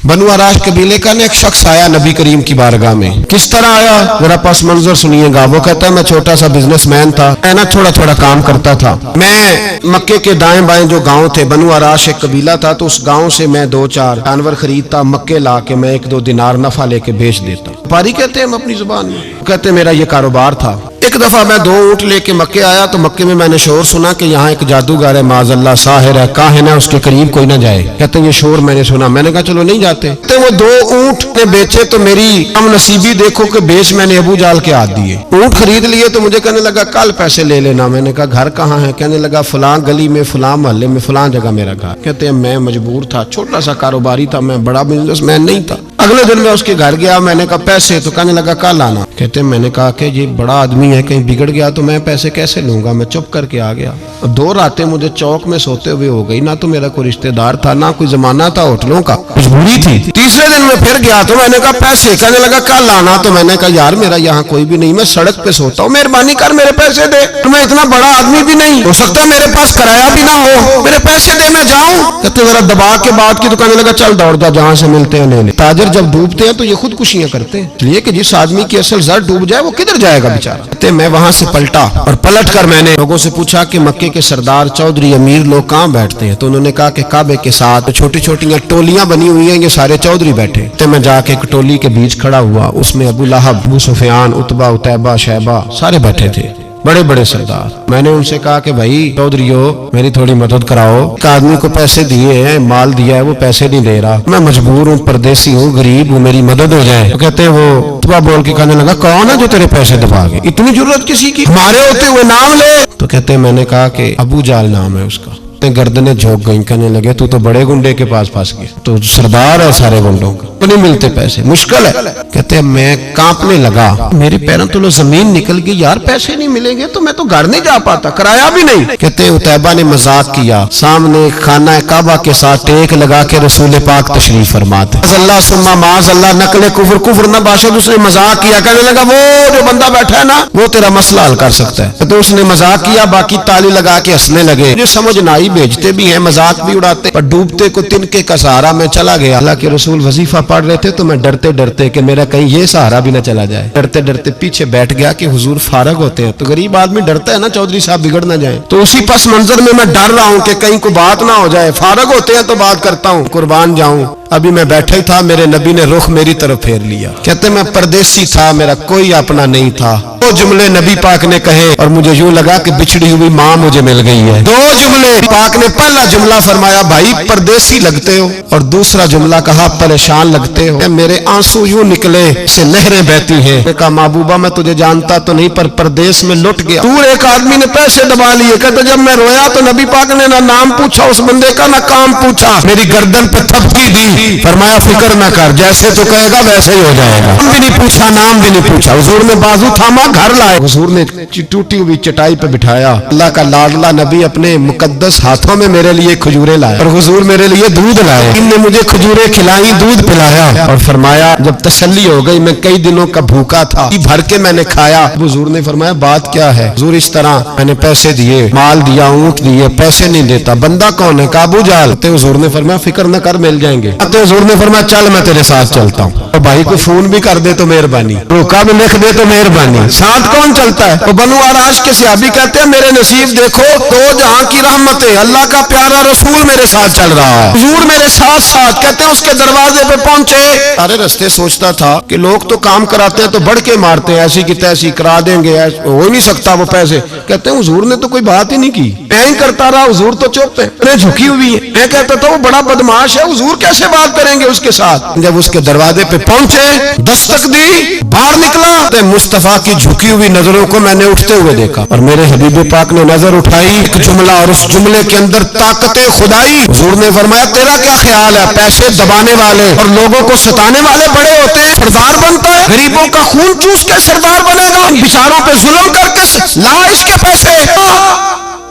बनु आराश कबीले का एक शख्स आया नबी करीम की बारगाह में। किस तरह आया जरा पस मंजर सुनिएगा। वो कहता है मैं छोटा सा बिजनेसमैन था, मैं ना थोड़ा थोड़ा काम करता था। मैं मक्के के दाएं बाएं जो गांव थे, बनु आराश एक कबीला था, तो उस गांव से मैं 2-4 जानवर खरीदता, मक्के ला के मैं 1-2 दिनार नफा लेके बेच देता। व्यापारी कहते हैं हम अपनी जुबान में, कहते मेरा ये कारोबार था। एक दफा मैं 2 ऊंट लेके मक्के आया तो मक्के में मैंने शोर सुना कि यहाँ एक जादूगर है, माज़अल्लाह साहिर है, काहिन है, उसके करीब कोई ना जाए। कहते ये शोर मैंने सुना। मैंने कहा चलो नहीं जाते। तो वो 2 ऊंट ने बेचे तो मेरी कम नसीबी देखो कि बेच मैंने अबू जाल के हाथ दिए। ऊंट खरीद लिए तो मुझे कहने लगा कल पैसे ले लेना। मैंने कहा घर कहाँ है? कहने लगा फलां गली में, फलां मोहल्ले में, फलां जगह मेरा घर। कहते हैं मैं मजबूर था, छोटा सा कारोबारी था, मैं बड़ा बिजनेसमैन नहीं था। अगले दिन मैं उसके घर गया, मैंने कहा पैसे, तो कहने लगा कल आना। कहते हैं मैंने कहा कि ये बड़ा आदमी है, कहीं बिगड़ गया तो मैं पैसे कैसे लूंगा। मैं चुप करके आ गया। 2 रातें मुझे चौक में सोते हुए हो गई। ना तो मेरा कोई रिश्तेदार था, ना कोई जमाना था होटलों का, मजबूरी थी। तीसरे दिन मैं फिर गया तो मैंने कहा पैसे, कहने लगा कल आना। तो मैंने कहा यार मेरा यहाँ कोई भी नहीं, मैं सड़क पे सोता हूँ, मेहरबानी कर मेरे पैसे दे। तो मैं इतना बड़ा आदमी भी नहीं, हो सकता है मेरे पास किराया भी ना हो, मेरे पैसे दे मैं जाऊं। कहते जरा दबा के बात की तो कहने लगा चल दौड़ जा, जहां से मिलते हैं ले ले। ताजर जब डूबते हैं तो ये खुदकुशियां करते हैं, इसलिए कि जिस आदमी की असल जर डूब जाए वो किधर जाएगा बेचारा। कहते मैं वहां से पलटा और पलट कर मैंने लोगों से पूछा कि मक्के के सरदार, चौधरी, अमीर लोग कहाँ बैठते हैं। तो उन्होंने कहा कि काबे के साथ छोटी छोटी टोलियां बनी हुई हैं, ये सारे चौधरी बैठे। तो मैं जाके एक टोली के बीच खड़ा हुआ, उसमें अबू लहब, अबू सुफियान, उतबा, उतैबा, शैबा सारे बैठे थे, बड़े बड़े सरदार। मैंने उनसे कहा कि भाई चौधरीयो मेरी थोड़ी मदद कराओ, एक आदमी को पैसे दिए हैं, माल दिया है, वो पैसे नहीं दे रहा, मैं मजबूर हूँ, परदेसी हूँ, गरीब हूँ, मेरी मदद हो जाए। तो कहते हैं वो उतबा बोल के कहने लगा कौन है जो तेरे पैसे दबा गए, इतनी जरूरत किसी की, हमारे होते हुए नाम ले। तो कहते हैं मैंने कहा कि अबू जाल नाम है उसका। गर्दने झोंक गई, कहने लगे तू तो बड़े गुंडे के पास फंस गया, तो सरदार है सारे गुंडों का, तो नहीं मिलते पैसे, मुश्किल है। कहते हैं मैं कांपने लगा, मेरे पैरों तो जमीन निकल गई, यार पैसे नहीं मिलेंगे तो मैं तो घर नहीं जा पाता, किराया भी नहीं। कहते हैं उतैबा ने मजाक किया, सामने खाना काबा के साथ टेक लगा के रसूल पाक तशरीफ फरमाते, अल्लाह सुम्मा माज अल्लाह, नकले कुफर, कुफर न बाशद। उसने मजाक किया, कहने लगा वो जो बंदा बैठा है ना वो तेरा मसला हल कर सकता है। तो उसने मजाक किया, बाकी ताली लगा के हंसने लगे। मुझे समझ ना आई, भेजते भी हैं, मजाक भी उड़ाते, पर डूबते को तिनके का सहारा मैं चला गया। अल्लाह के रसूल वजीफा पढ़ रहे थे तो मैं डरते डरते कि मेरा कहीं ये सहारा भी ना चला जाए, डरते डरते पीछे बैठ गया कि हुजूर फारग होते हैं। तो गरीब आदमी डरता है ना चौधरी साहब बिगड़ ना जाए, तो उसी पस मंजर में मैं डर रहा हूँ कि कहीं को बात ना हो जाए, फारग होते हैं तो बात करता हूँ, कुर्बान जाऊं। अभी मैं बैठा ही था, मेरे नबी ने रुख मेरी तरफ फेर लिया। कहते मैं परदेसी था, मेरा कोई अपना नहीं था। 2 जुमले नबी पाक ने कहे और मुझे यूं लगा कि बिछड़ी हुई माँ मुझे मिल गई है। 2 जुमले पाक ने, पहला जुमला फरमाया भाई परदेसी लगते हो, और दूसरा जुमला कहा परेशान लगते हो। मेरे आंसू यूं निकले से नहरें बहती हैं। कहा महबूबा मैं तुझे जानता तो नहीं, पर परदेश में लुट गया। दूर एक आदमी ने पैसे दबा लिए। कहते जब मैं रोया तो नबी पाक ने ना नाम पूछा उस बंदे का, ना काम पूछा, मेरी गर्दन पे थपकी दी, फरमाया फिक्र ना कर, जैसे तो कहेगा वैसे ही हो जाएगा। नाम भी नहीं पूछा, नाम भी नहीं पूछा। हुजूर ने बाजू थामा, घर लाए। हुजूर ने टूटी हुई चटाई पे बिठाया। अल्लाह का लाडला नबी अपने मुकद्दस हाथों में मेरे लिए खजूरें लाए, और हुजूर मेरे लिए दूध लाए। इनने मुझे खजूरें खिलाई, दूध पिलाया, और फरमाया जब तसल्ली हो गई, मैं कई दिनों का भूखा था, भर के मैंने खाया। हुजूर ने फरमाया बात क्या है? हुजूर इस तरह मैंने पैसे दिए, माल दिया, ऊंट दिए, पैसे नहीं देता, बंदा कौन है? अबू जाल। तो हुजूर ने फरमाया फिक्र न कर, मिल जाएंगे। तो हुजूर ने फरमाया चल मैं तेरे साथ चलता हूँ, और भाई को फोन भी कर दे तो मेहरबानी, रोका भी लिख दे तो मेहरबानी। साथ कौन चलता है? तो बनु आराश के सहाबी कहते हैं मेरे नसीब देखो, 2 जहां की रहमतें, अल्लाह का प्यारा रसूल मेरे साथ चल रहा है, हुजूर मेरे साथ साथ। कहते हैं उसके दरवाजे पे पहुंचे, सारे रास्ते सोचता था कि लोग तो काम कराते हैं तो बढ़ के मारते हैं, ऐसी की तैसी करा देंगे, हो ही नहीं सकता वो पैसे। कहते हैं हुजूर ने तो कोई बात ही नहीं की, मैं ही करता रहा, हुजूर तो चुप है, अरे झुकी हुई है। मैं कहता था वो बड़ा बदमाश है, हुजूर कैसे बात करेंगे उसके साथ। जब उसके दरवाजे पे पहुंचे, दस्तक दी, बाहर निकला, तो मुस्तफा की झुकी हुई नजरों को मैंने उठते हुए देखा, और मेरे हबीब पाक ने नजर उठाई, एक जुमला, और उस जुमले के अंदर ताकत खुदाई। हुजूर ने फरमाया तेरा क्या ख्याल है? पैसे दबाने वाले और लोगों को सताने वाले बड़े होते हैं, सरदार बनता है, गरीबों का खून चूस के सरदार बनेगा, बेचारों पे जुल्म करके ला इसके पैसे।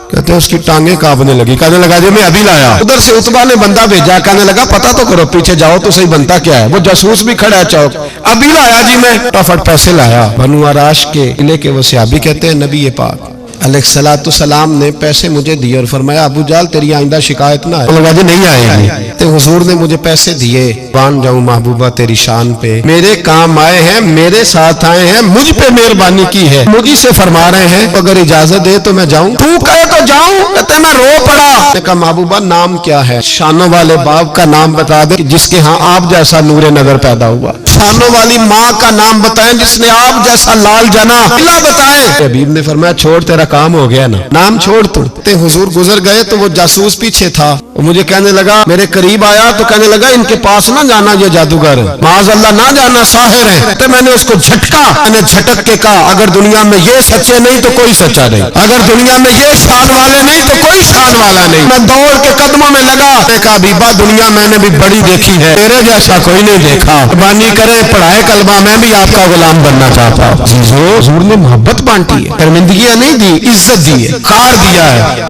कहते हैं उसकी टांगे कांपने लगी, कहने लगा जी मैं अभी लाया। उधर से उतबा ने बंदा भेजा, कहने लगा पता तो करो, पीछे जाओ तो सही बनता क्या है। वो जासूस भी खड़ा है चौक, अभी लाया जी मैं, फटाफट पैसे लाया। बनु आराश के किले के वो सहाबी कहते हैं नबी पाक अलैहिस्सलातु सलाम ने पैसे मुझे दिए और फरमाया अबू जाल तेरी आइंदा शिकायत ना है। लगा जी नहीं आएगी। कहते हुजूर ने मुझे पैसे दिए, बान जाऊं महबूबा तेरी शान पे, मेरे काम आए हैं, मेरे साथ आए हैं, मुझ पे मेहरबानी की है, मुझी से फरमा रहे हैं अगर इजाजत दे तो मैं जाऊं। तू कहे तो जाऊं। कहते मैं रो पड़ा। मैंने कहा महबूबा नाम क्या है? शानों वाले बाप का नाम बता दे जिसके यहाँ आप जैसा नूरे नजर पैदा हुआ। शानों वाली माँ का नाम बताएं जिसने आप जैसा लाल जना पिला बताएं। हबीब ने फरमाया छोड़, तेरा काम हो गया ना, नाम छोड़ तू। हुजूर गुजर गए तो वो जासूस पीछे था, वो मुझे कहने लगा, मेरे करीब आया तो कहने लगा इनके पास ना जाना, ये जादूगर माज अल्लाह ना जाना, साहिर है। तो मैंने उसको झटका, मैंने झटक के कहा अगर दुनिया में ये सच्चे नहीं तो कोई सच्चा नहीं, अगर दुनिया में ये शान वाले नहीं तो कोई शान वाला नहीं। मैं दौड़ के कदमों में लगा, कहा बीबा दुनिया मैंने भी बड़ी देखी है, तेरे जैसा कोई नहीं देखा, मेहरबानी करे पढ़ाए कलमा, मैं भी आपका गुलाम बनना चाहता हूँ। हुजूर ने मोहब्बत बांटी है, शर्मिंदगियां नहीं दी, इज्जत दी है, कार दिया है।